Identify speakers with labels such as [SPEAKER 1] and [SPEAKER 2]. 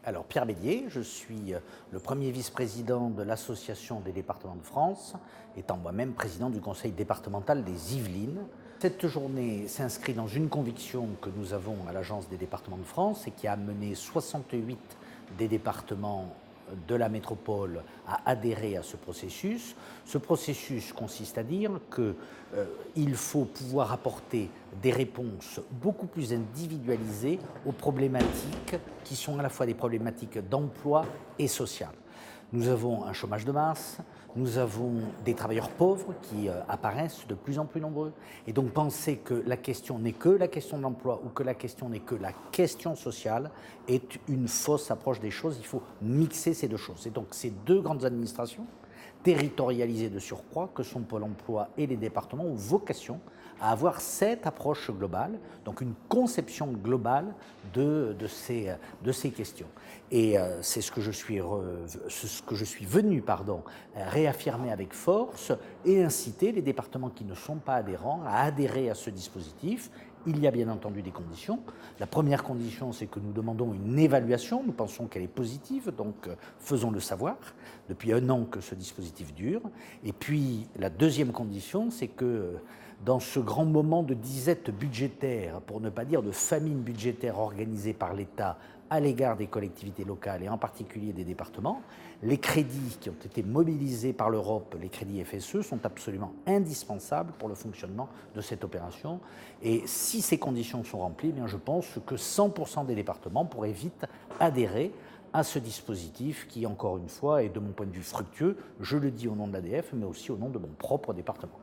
[SPEAKER 1] Alors, Pierre Bélier, je suis le premier vice-président de l'Association des départements de France, étant moi-même président du conseil départemental des Yvelines. Cette journée s'inscrit dans une conviction que nous avons à l'Agence des départements de France et qui a amené 68 des départements de la métropole à adhérer à ce processus. Ce processus consiste à dire qu'il faut pouvoir apporter des réponses beaucoup plus individualisées aux problématiques qui sont à la fois des problématiques d'emploi et sociales. Nous avons un chômage de masse, nous avons des travailleurs pauvres qui apparaissent de plus en plus nombreux. Et donc penser que la question n'est que la question de l'emploi ou que la question n'est que la question sociale est une fausse approche des choses. Il faut mixer ces deux choses. Et donc ces deux grandes administrations, territorialisées de surcroît, que sont Pôle emploi et les départements, ont vocation à avoir cette approche globale, donc une conception globale de ces questions. Et c'est ce que je suis venu réaffirmer avec force et inciter les départements qui ne sont pas adhérents à adhérer à ce dispositif. Il y a bien entendu des conditions. La première condition, c'est que nous demandons une évaluation. Nous pensons qu'elle est positive, donc faisons-le savoir. Depuis 1 an que ce dispositif dure. Et puis, la deuxième condition, c'est que dans ce grand moment de disette budgétaire, pour ne pas dire de famine budgétaire organisée par l'État à l'égard des collectivités locales et en particulier des départements, les crédits qui ont été mobilisés par l'Europe, les crédits FSE, sont absolument indispensables pour le fonctionnement de cette opération. Et si ces conditions sont remplies, eh bien je pense que 100% des départements pourraient vite adhérer à ce dispositif qui, encore une fois, est de mon point de vue fructueux. Je le dis au nom de l'ADF, mais aussi au nom de mon propre département.